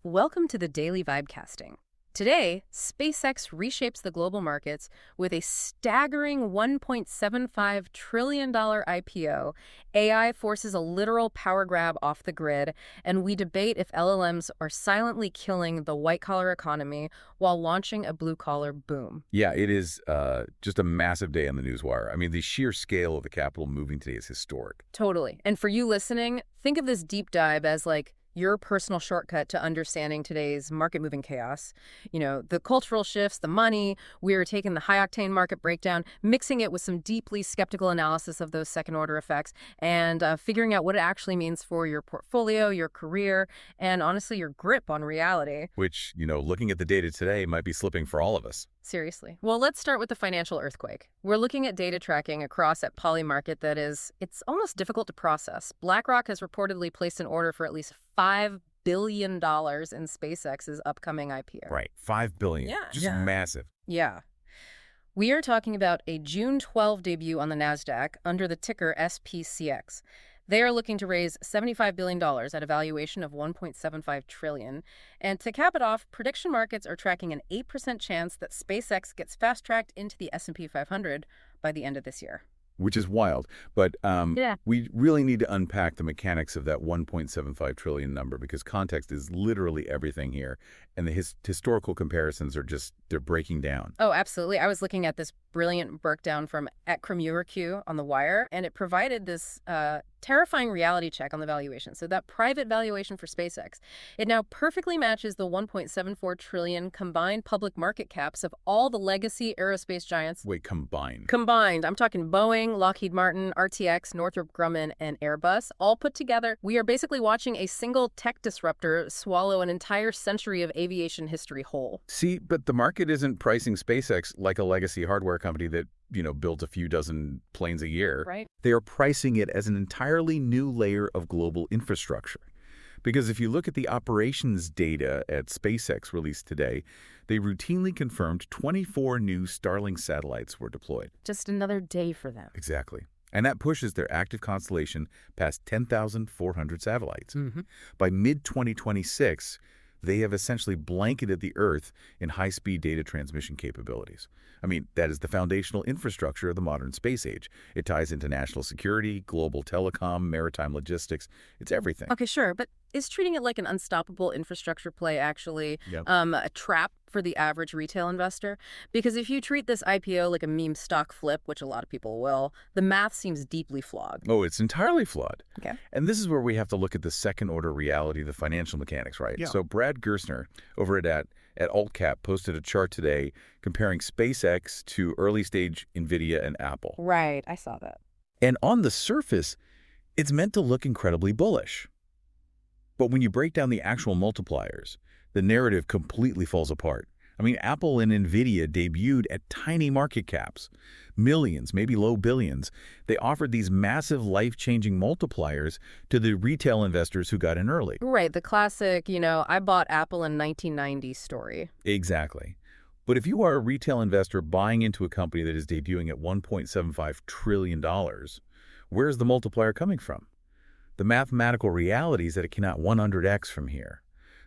Welcome to the Daily Vibecasting. Today, SpaceX reshapes the global markets with a staggering $1.75 trillion IPO. AI forces a literal power grab off the grid, and we debate if LLMs are silently killing the white-collar economy while launching a blue-collar boom. Yeah, it is just a massive day on the newswire. I mean, the sheer scale of the capital moving today is historic. Totally. And for you listening, think of this deep dive as like your personal shortcut to understanding today's market-moving chaos. You know, the cultural shifts, the money, we're taking the high-octane market breakdown, mixing it with some deeply skeptical analysis of those second-order effects, and figuring out what it actually means for your portfolio, your career, and honestly, your grip on reality. Which, looking at the data today might be slipping for all of us. Seriously. Well, let's start with the financial earthquake. We're looking at data tracking across at Polymarket that it's almost difficult to process. BlackRock has reportedly placed an order for at least $5 billion in SpaceX's upcoming IPO. Right, $5 billion. Yeah. Just massive. Yeah. We are talking about a June 12 debut on the NASDAQ under the ticker SPCX. They are looking to raise $75 billion at a valuation of $1.75 trillion. And to cap it off, prediction markets are tracking an 8% chance that SpaceX gets fast-tracked into the S&P 500 by the end of this year. Which is wild. But we really need to unpack the mechanics of that $1.75 trillion number because context is literally everything here. And the historical comparisons are they're breaking down. Oh, absolutely. I was looking at this brilliant breakdown from @CremurQ on The Wire, and it provided this terrifying reality check on the valuation. So that private valuation for SpaceX, it now perfectly matches the $1.74 trillion combined public market caps of all the legacy aerospace giants. Wait, combined? Combined. I'm talking Boeing, Lockheed Martin, RTX, Northrop Grumman, and Airbus, all put together. We are basically watching a single tech disruptor swallow an entire century of aviation history whole. See, but the market isn't pricing SpaceX like a legacy hardware company that builds a few dozen planes a year. Right. They are pricing it as an entirely new layer of global infrastructure. Because if you look at the operations data at SpaceX released today, they routinely confirmed 24 new Starlink satellites were deployed. Just another day for them. Exactly. And that pushes their active constellation past 10,400 satellites. Mm-hmm. By mid-2026, they have essentially blanketed the Earth in high-speed data transmission capabilities. I mean, that is the foundational infrastructure of the modern space age. It ties into national security, global telecom, maritime logistics. It's everything. Okay, sure, but is treating it like an unstoppable infrastructure play actually a trap for the average retail investor? Because if you treat this IPO like a meme stock flip, which a lot of people will, the math seems deeply flawed. Oh, it's entirely flawed. Okay. And this is where we have to look at the second-order reality, the financial mechanics, right? Yeah. So Brad Gerstner over at AltCap posted a chart today comparing SpaceX to early-stage NVIDIA and Apple. Right, I saw that. And on the surface, it's meant to look incredibly bullish. But when you break down the actual multipliers, the narrative completely falls apart. I mean, Apple and NVIDIA debuted at tiny market caps, millions, maybe low billions. They offered these massive life-changing multipliers to the retail investors who got in early. Right, the classic, I bought Apple in 1990 story. Exactly. But if you are a retail investor buying into a company that is debuting at $1.75 trillion, where's the multiplier coming from? The mathematical reality is that it cannot 100x from here.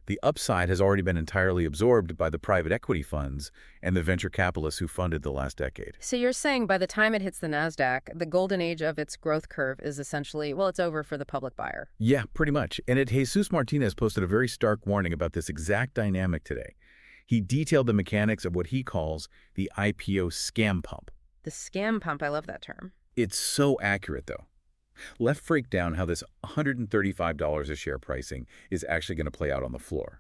The upside has already been entirely absorbed by the private equity funds and the venture capitalists who funded the last decade. So you're saying by the time it hits the NASDAQ, the golden age of its growth curve is essentially, it's over for the public buyer. Yeah, pretty much. And Jesus Martinez posted a very stark warning about this exact dynamic today. He detailed the mechanics of what he calls the IPO scam pump. The scam pump, I love that term. It's so accurate, though. Let's break down how this $135 a share pricing is actually going to play out on the floor.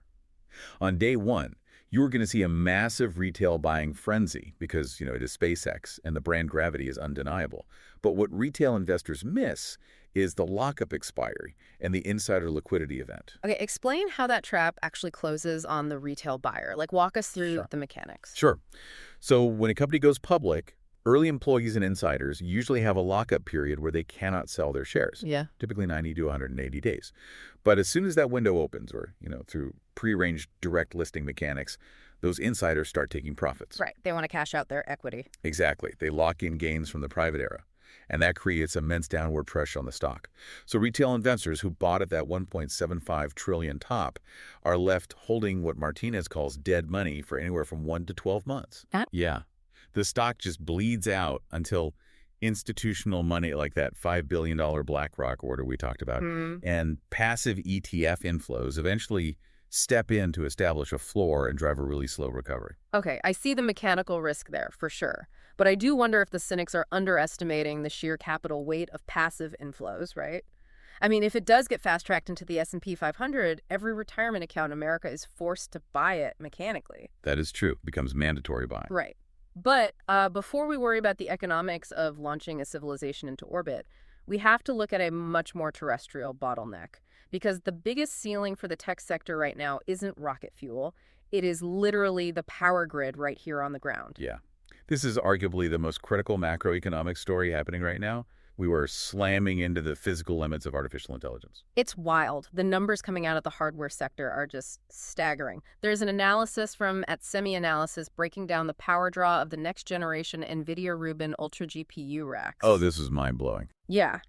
On day one, you're going to see a massive retail buying frenzy because, it is SpaceX and the brand gravity is undeniable. But what retail investors miss is the lockup expiry and the insider liquidity event. Okay, explain how that trap actually closes on the retail buyer. Like, walk us through the mechanics. Sure. So when a company goes public, early employees and insiders usually have a lockup period where they cannot sell their shares. Yeah. Typically 90 to 180 days. But as soon as that window opens or, through prearranged direct listing mechanics, those insiders start taking profits. Right. They want to cash out their equity. Exactly. They lock in gains from the private era. and that creates immense downward pressure on the stock. So retail investors who bought at that 1.75 trillion top are left holding what Martinez calls dead money for anywhere from 1 to 12 months. Yeah. The stock just bleeds out until institutional money like that $5 billion BlackRock order we talked about and passive ETF inflows eventually step in to establish a floor and drive a really slow recovery. Okay, I see the mechanical risk there, for sure. But I do wonder if the cynics are underestimating the sheer capital weight of passive inflows, right? I mean, if it does get fast-tracked into the S&P 500, every retirement account in America is forced to buy it mechanically. That is true. It becomes mandatory buying. Right. But before we worry about the economics of launching a civilization into orbit, we have to look at a much more terrestrial bottleneck. Because the biggest ceiling for the tech sector right now isn't rocket fuel. It is literally the power grid right here on the ground. Yeah. This is arguably the most critical macroeconomic story happening right now. We were slamming into the physical limits of artificial intelligence. It's wild. The numbers coming out of the hardware sector are just staggering. There's an analysis from at SemiAnalysis breaking down the power draw of the next generation NVIDIA Rubin Ultra GPU racks. Oh, this is mind-blowing. Yeah.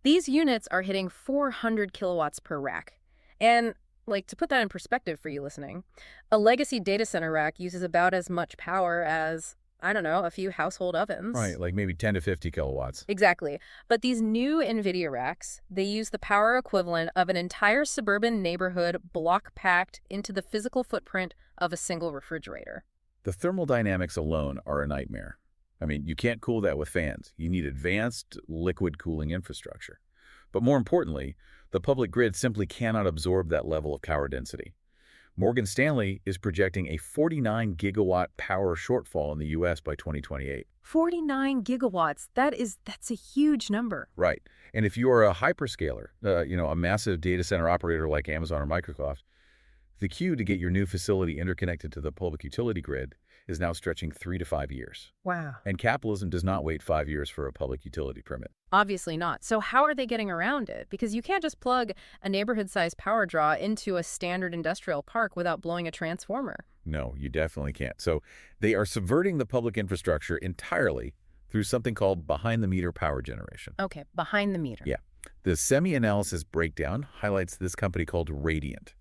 These units are hitting 400 kilowatts per rack. And, to put that in perspective for you listening, a legacy data center rack uses about as much power as, I don't know, a few household ovens. Right, like maybe 10 to 50 kilowatts. Exactly. But these new NVIDIA racks, they use the power equivalent of an entire suburban neighborhood block-packed into the physical footprint of a single refrigerator. The thermal dynamics alone are a nightmare. I mean, you can't cool that with fans. You need advanced liquid cooling infrastructure. But more importantly, the public grid simply cannot absorb that level of power density. Morgan Stanley is projecting a 49 gigawatt power shortfall in the U.S. by 2028. 49 gigawatts. That's a huge number. Right. And if you are a hyperscaler, a massive data center operator like Amazon or Microsoft, the queue to get your new facility interconnected to the public utility grid is now stretching 3 to 5 years. Wow. And capitalism does not wait 5 years for a public utility permit. Obviously not. So how are they getting around it? Because you can't just plug a neighborhood-sized power draw into a standard industrial park without blowing a transformer. No, you definitely can't. So they are subverting the public infrastructure entirely through something called behind-the-meter power generation. Okay, behind the meter. Yeah. The SemiAnalysis breakdown highlights this company called Radiant,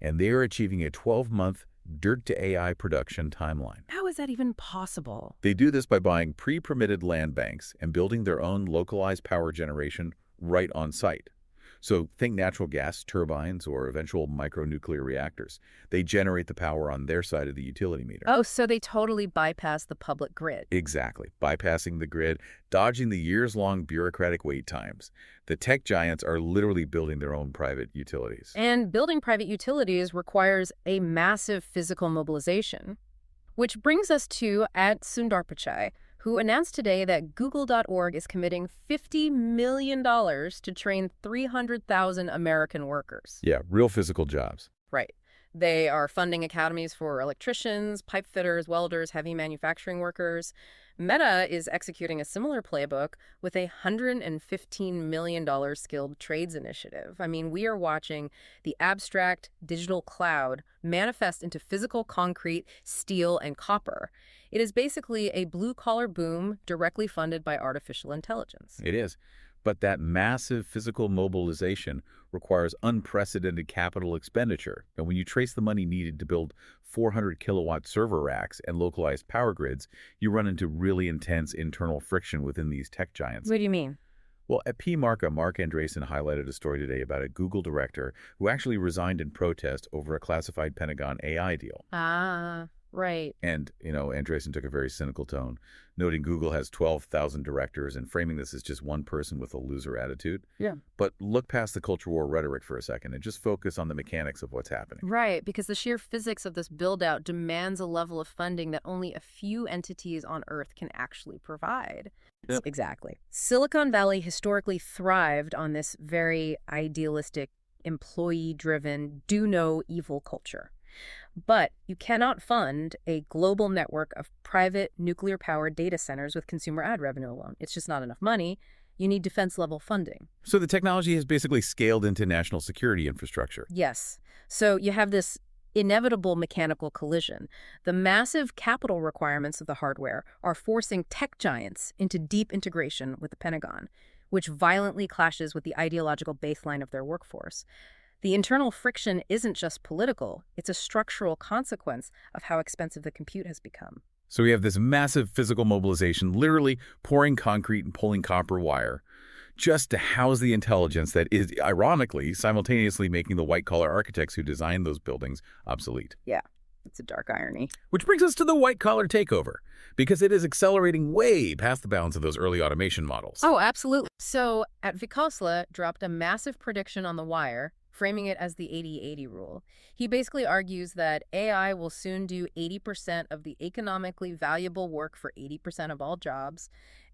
and they are achieving a 12-month dirt-to-AI production timeline. How is that even possible? They do this by buying pre-permitted land banks and building their own localized power generation right on site. So think natural gas turbines or eventual micronuclear reactors. They generate the power on their side of the utility meter. Oh, so they totally bypass the public grid. Exactly. Bypassing the grid, dodging the years-long bureaucratic wait times. The tech giants are literally building their own private utilities. And building private utilities requires a massive physical mobilization. Which brings us to at Sundar Pichai, who announced today that Google.org is committing $50 million to train 300,000 American workers. Yeah, real physical jobs. Right. They are funding academies for electricians, pipe fitters, welders, heavy manufacturing workers. Meta is executing a similar playbook with a $115 million skilled trades initiative. I mean, we are watching the abstract digital cloud manifest into physical concrete, steel, and copper. It is basically a blue-collar boom directly funded by artificial intelligence. It is. But that massive physical mobilization requires unprecedented capital expenditure. And when you trace the money needed to build 400 kilowatt server racks and localized power grids, you run into really intense internal friction within these tech giants. What do you mean? Well, at PMarca, Mark Andreessen highlighted a story today about a Google director who actually resigned in protest over a classified Pentagon AI deal. Ah, right. And, Andreessen took a very cynical tone, noting Google has 12,000 directors and framing this as just one person with a loser attitude. Yeah. But look past the culture war rhetoric for a second and just focus on the mechanics of what's happening. Right, because the sheer physics of this build-out demands a level of funding that only a few entities on Earth can actually provide. Yep. Exactly. Silicon Valley historically thrived on this very idealistic, employee-driven, do-no-evil culture. But you cannot fund a global network of private nuclear-powered data centers with consumer ad revenue alone. It's just not enough money. You need defense-level funding. So the technology has basically scaled into national security infrastructure. Yes. So you have this inevitable mechanical collision. The massive capital requirements of the hardware are forcing tech giants into deep integration with the Pentagon, which violently clashes with the ideological baseline of their workforce. The internal friction isn't just political, it's a structural consequence of how expensive the compute has become. So we have this massive physical mobilization, literally pouring concrete and pulling copper wire, just to house the intelligence that is, ironically, simultaneously making the white-collar architects who designed those buildings obsolete. Yeah, it's a dark irony. Which brings us to the white-collar takeover, because it is accelerating way past the bounds of those early automation models. Oh, absolutely. So at Vikosla dropped a massive prediction on the wire, framing it as the 80-80 rule. He basically argues that AI will soon do 80% of the economically valuable work for 80% of all jobs,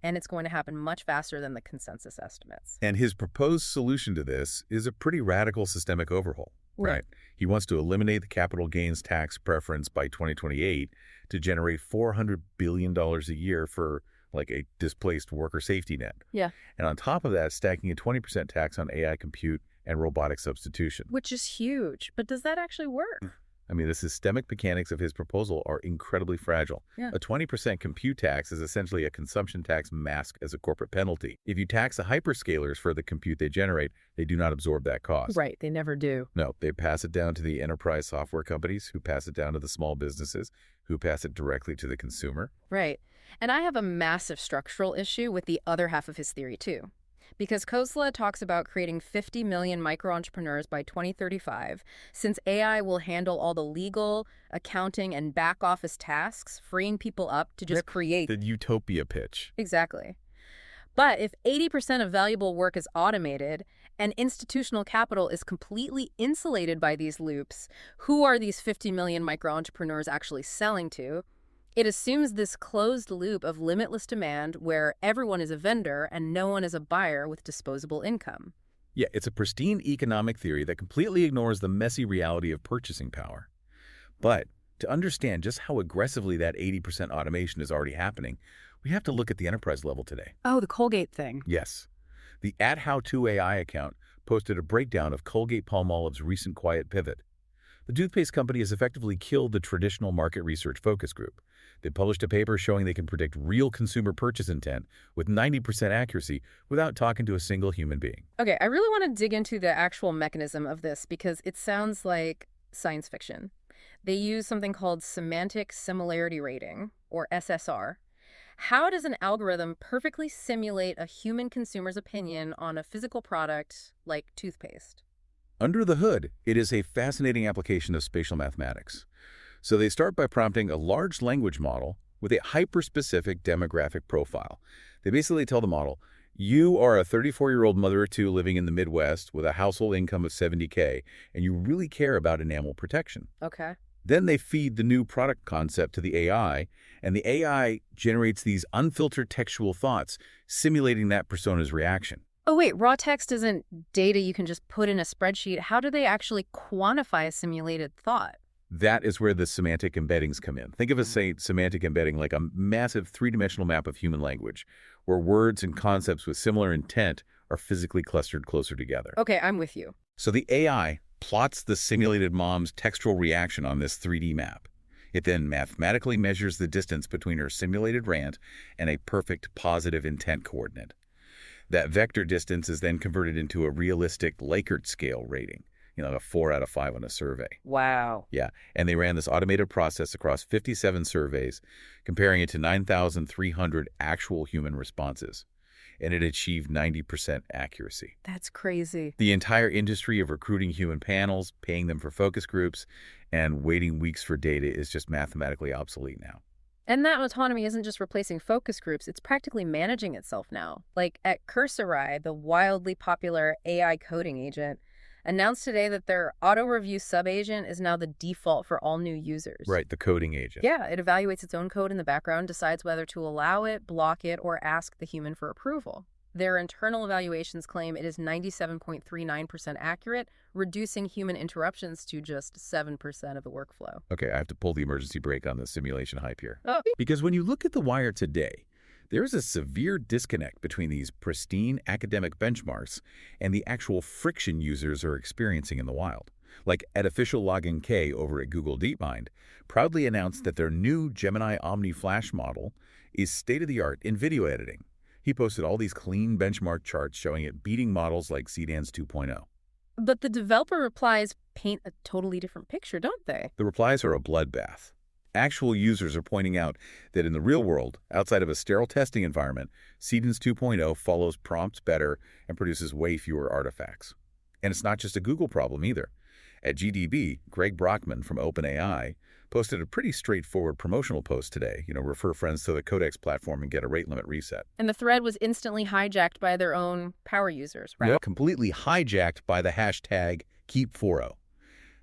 and it's going to happen much faster than the consensus estimates. And his proposed solution to this is a pretty radical systemic overhaul, right? He wants to eliminate the capital gains tax preference by 2028 to generate $400 billion a year for like a displaced worker safety net. Yeah. And on top of that, stacking a 20% tax on AI compute and robotic substitution. Which is huge. But does that actually work? I mean, the systemic mechanics of his proposal are incredibly fragile. Yeah. A 20% compute tax is essentially a consumption tax masked as a corporate penalty. If you tax the hyperscalers for the compute they generate, they do not absorb that cost. Right, they never do. No, they pass it down to the enterprise software companies, who pass it down to the small businesses, who pass it directly to the consumer. Right. And I have a massive structural issue with the other half of his theory, too. Because Khosla talks about creating 50 million micro-entrepreneurs by 2035, since AI will handle all the legal, accounting, and back-office tasks, freeing people up to just create. The utopia pitch. Exactly. But if 80% of valuable work is automated and institutional capital is completely insulated by these loops, who are these 50 million micro-entrepreneurs actually selling to? It assumes this closed loop of limitless demand where everyone is a vendor and no one is a buyer with disposable income. Yeah, it's a pristine economic theory that completely ignores the messy reality of purchasing power. But to understand just how aggressively that 80% automation is already happening, we have to look at the enterprise level today. Oh, the Colgate thing. Yes. The @HowToAI account posted a breakdown of Colgate-Palmolive's recent quiet pivot. The toothpaste company has effectively killed the traditional market research focus group. They published a paper showing they can predict real consumer purchase intent with 90% accuracy without talking to a single human being. Okay, I really want to dig into the actual mechanism of this because it sounds like science fiction. They use something called semantic similarity rating, or SSR. How does an algorithm perfectly simulate a human consumer's opinion on a physical product like toothpaste? Under the hood, it is a fascinating application of spatial mathematics. So they start by prompting a large language model with a hyper-specific demographic profile. They basically tell the model, you are a 34-year-old mother of two living in the Midwest with a household income of $70K, and you really care about enamel protection. Okay. Then they feed the new product concept to the AI, and the AI generates these unfiltered textual thoughts, simulating that persona's reaction. Oh, wait, raw text isn't data you can just put in a spreadsheet. How do they actually quantify a simulated thought? That is where the semantic embeddings come in. Think of a, say, semantic embedding like a massive three-dimensional map of human language, where words and concepts with similar intent are physically clustered closer together. Okay, I'm with you. So the AI plots the simulated mom's textual reaction on this 3D map. It then mathematically measures the distance between her simulated rant and a perfect positive intent coordinate. That vector distance is then converted into a realistic Likert scale rating, a 4 out of 5 on a survey. Wow. Yeah, and they ran this automated process across 57 surveys, comparing it to 9,300 actual human responses, and it achieved 90% accuracy. That's crazy. The entire industry of recruiting human panels, paying them for focus groups, and waiting weeks for data is just mathematically obsolete now. And that autonomy isn't just replacing focus groups, it's practically managing itself now. Like at Cursori, the wildly popular AI coding agent, announced today that their auto-review sub-agent is now the default for all new users. Right, the coding agent. Yeah, it evaluates its own code in the background, decides whether to allow it, block it, or ask the human for approval. Their internal evaluations claim it is 97.39% accurate, reducing human interruptions to just 7% of the workflow. Okay, I have to pull the emergency brake on the simulation hype here. Oh. Because when you look at the wire today, there's a severe disconnect between these pristine academic benchmarks and the actual friction users are experiencing in the wild. like Artificial Login K over at Google DeepMind, proudly announced that their new Gemini Omni Flash model is state-of-the-art in video editing. He posted all these clean benchmark charts showing it beating models like Cdance 2.0. But the developer replies paint a totally different picture, don't they? The replies are a bloodbath. Actual users are pointing out that in the real world, outside of a sterile testing environment, Cdance 2.0 follows prompts better and produces way fewer artifacts. And it's not just a Google problem either. At GDB, Greg Brockman from OpenAI posted a pretty straightforward promotional post today. Refer friends to the Codex platform and get a rate limit reset. And the thread was instantly hijacked by their own power users, right? Yep, completely hijacked by the hashtag Keep40.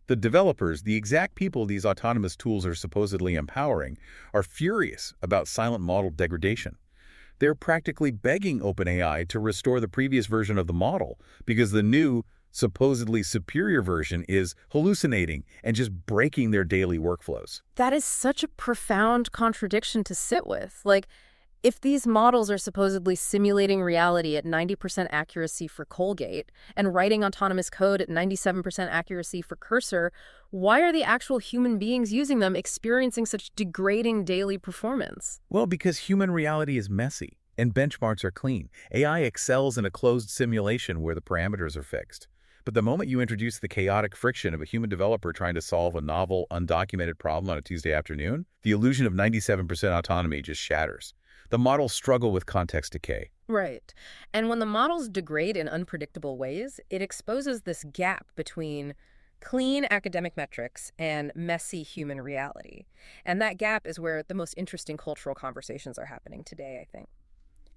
The developers, the exact people these autonomous tools are supposedly empowering, are furious about silent model degradation. They're practically begging OpenAI to restore the previous version of the model because the new, supposedly superior version is hallucinating and just breaking their daily workflows. That is such a profound contradiction to sit with. Like, if these models are supposedly simulating reality at 90% accuracy for Colgate and writing autonomous code at 97% accuracy for Cursor, why are the actual human beings using them experiencing such degrading daily performance? Well, because human reality is messy and benchmarks are clean. AI excels in a closed simulation where the parameters are fixed. But the moment you introduce the chaotic friction of a human developer trying to solve a novel, undocumented problem on a Tuesday afternoon, the illusion of 97% autonomy just shatters. The models struggle with context decay. Right. And when the models degrade in unpredictable ways, it exposes this gap between clean academic metrics and messy human reality. And that gap is where the most interesting cultural conversations are happening today, I think.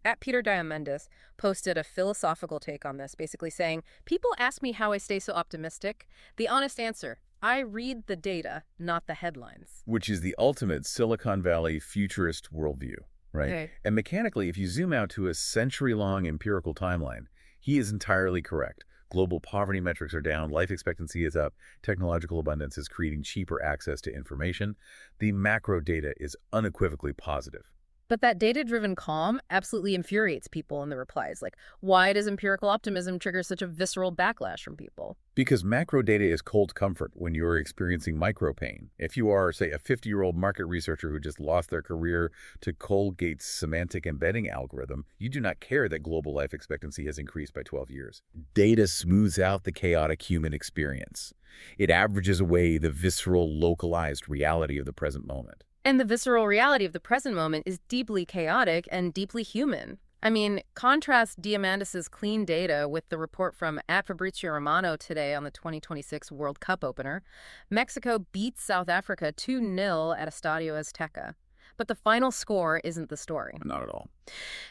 At Peter Diamandis posted a philosophical take on this, basically saying, people ask me how I stay so optimistic. The honest answer, I read the data, not the headlines. Which is the ultimate Silicon Valley futurist worldview. Right? Okay. And mechanically, if you zoom out to a century-long empirical timeline, he is entirely correct. Global poverty metrics are down, life expectancy is up, technological abundance is creating cheaper access to information. The macro data is unequivocally positive. But that data-driven calm absolutely infuriates people in the replies. Like, why does empirical optimism trigger such a visceral backlash from people? Because macro data is cold comfort when you're experiencing micro pain. If you are, say, a 50-year-old market researcher who just lost their career to Colgate's semantic embedding algorithm, you do not care that global life expectancy has increased by 12 years. Data smooths out the chaotic human experience. It averages away the visceral, localized reality of the present moment. And the visceral reality of the present moment is deeply chaotic and deeply human. I mean, contrast Diamandis's clean data with the report from @Fabrizio Romano today on the 2026 World Cup opener. Mexico beats South Africa 2-0 at Estadio Azteca. But the final score isn't the story. Not at all.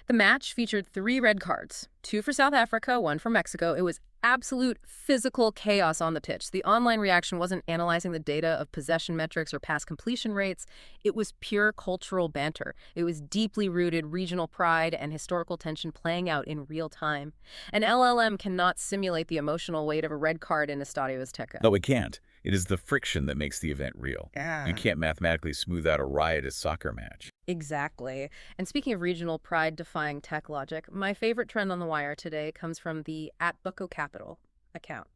The match featured 3 red cards, 2 for South Africa, 1 for Mexico. It was absolute physical chaos on the pitch. The online reaction wasn't analyzing the data of possession metrics or pass completion rates. It was pure cultural banter. It was deeply rooted regional pride and historical tension playing out in real time. An LLM cannot simulate the emotional weight of a red card in Estadio Azteca. No, it can't. It is the friction that makes the event real. Yeah. You can't mathematically smooth out a riotous soccer match. Exactly. And speaking of regional pride-defying tech logic, my favorite trend on the wire today comes from the @BuccoCapital account.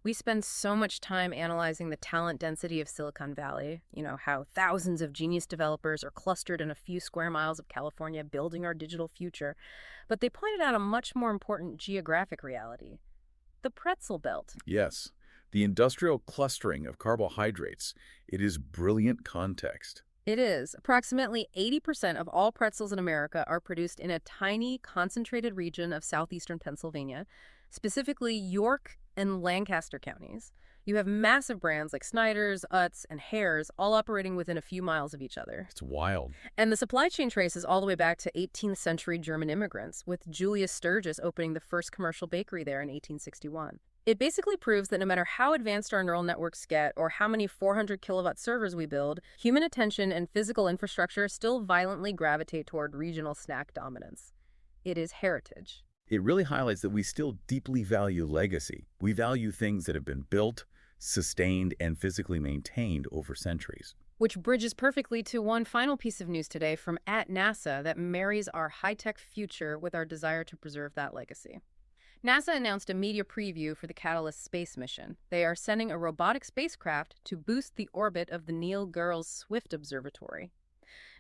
We spend so much time analyzing the talent density of Silicon Valley, how thousands of genius developers are clustered in a few square miles of California building our digital future. But they pointed out a much more important geographic reality: the pretzel belt. Yes, the industrial clustering of carbohydrates. It is brilliant context. It is. Approximately 80% of all pretzels in America are produced in a tiny, concentrated region of southeastern Pennsylvania, specifically York and Lancaster counties. You have massive brands like Snyder's, Utz, and Hare's all operating within a few miles of each other. It's wild. And the supply chain traces all the way back to 18th century German immigrants, with Julius Sturgis opening the first commercial bakery there in 1861. It basically proves that no matter how advanced our neural networks get or how many 400 kilowatt servers we build, human attention and physical infrastructure still violently gravitate toward regional snack dominance. It is heritage. It really highlights that we still deeply value legacy. We value things that have been built, sustained, and physically maintained over centuries. Which bridges perfectly to one final piece of news today from @NASA that marries our high-tech future with our desire to preserve that legacy. NASA announced a media preview for the Catalyst space mission. They are sending a robotic spacecraft to boost the orbit of the Neil Girls Swift Observatory.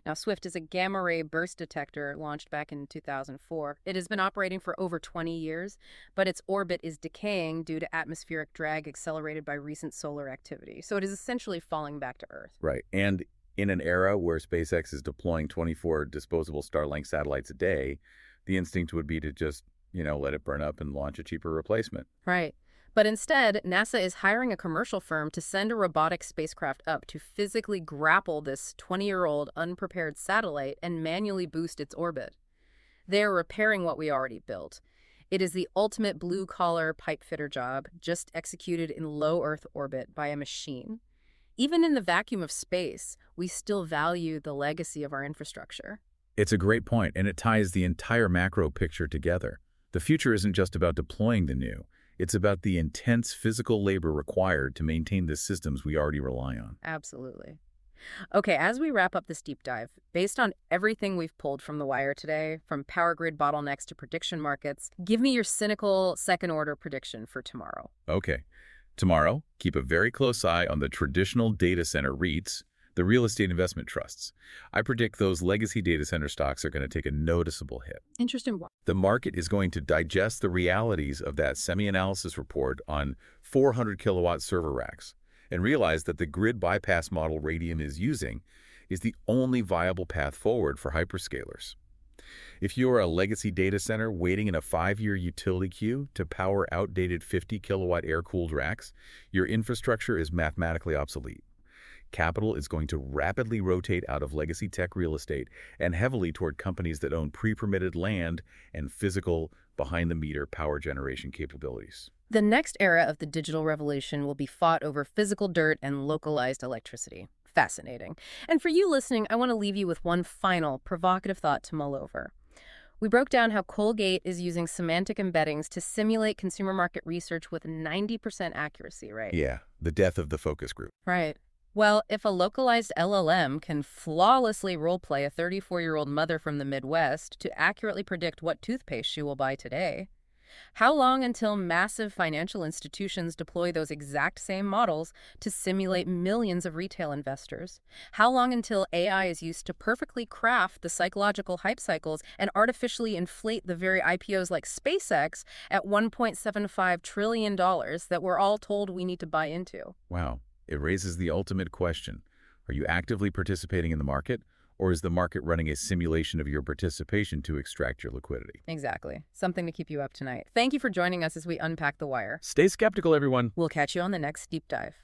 Now, Swift is a gamma-ray burst detector launched back in 2004. It has been operating for over 20 years, but its orbit is decaying due to atmospheric drag accelerated by recent solar activity. So it is essentially falling back to Earth. Right. And in an era where SpaceX is deploying 24 disposable Starlink satellites a day, the instinct would be to just, let it burn up and launch a cheaper replacement. Right. But instead, NASA is hiring a commercial firm to send a robotic spacecraft up to physically grapple this 20-year-old unprepared satellite and manually boost its orbit. They are repairing what we already built. It is the ultimate blue-collar pipe fitter job, just executed in low Earth orbit by a machine. Even in the vacuum of space, we still value the legacy of our infrastructure. It's a great point, and it ties the entire macro picture together. The future isn't just about deploying the new. It's about the intense physical labor required to maintain the systems we already rely on. Absolutely. Okay, as we wrap up this deep dive, based on everything we've pulled from the wire today, from power grid bottlenecks to prediction markets, give me your cynical second-order prediction for tomorrow. Okay. Tomorrow, keep a very close eye on the traditional data center REITs, the real estate investment trusts. I predict those legacy data center stocks are going to take a noticeable hit. Interesting. The market is going to digest the realities of that semi-analysis report on 400 kilowatt server racks and realize that the grid bypass model Radium is using is the only viable path forward for hyperscalers. If you're a legacy data center waiting in a 5-year utility queue to power outdated 50 kilowatt air-cooled racks, your infrastructure is mathematically obsolete. Capital is going to rapidly rotate out of legacy tech real estate and heavily toward companies that own pre-permitted land and physical, behind-the-meter power generation capabilities. The next era of the digital revolution will be fought over physical dirt and localized electricity. Fascinating. And for you listening, I want to leave you with one final provocative thought to mull over. We broke down how Colgate is using semantic embeddings to simulate consumer market research with 90% accuracy, right? Yeah, the death of the focus group. Right. Well, if a localized LLM can flawlessly role-play a 34-year-old mother from the Midwest to accurately predict what toothpaste she will buy today, how long until massive financial institutions deploy those exact same models to simulate millions of retail investors? How long until AI is used to perfectly craft the psychological hype cycles and artificially inflate the very IPOs like SpaceX at $1.75 trillion that we're all told we need to buy into? Wow. It raises the ultimate question. Are you actively participating in the market, or is the market running a simulation of your participation to extract your liquidity? Exactly. Something to keep you up tonight. Thank you for joining us as we unpack the wire. Stay skeptical, everyone. We'll catch you on the next deep dive.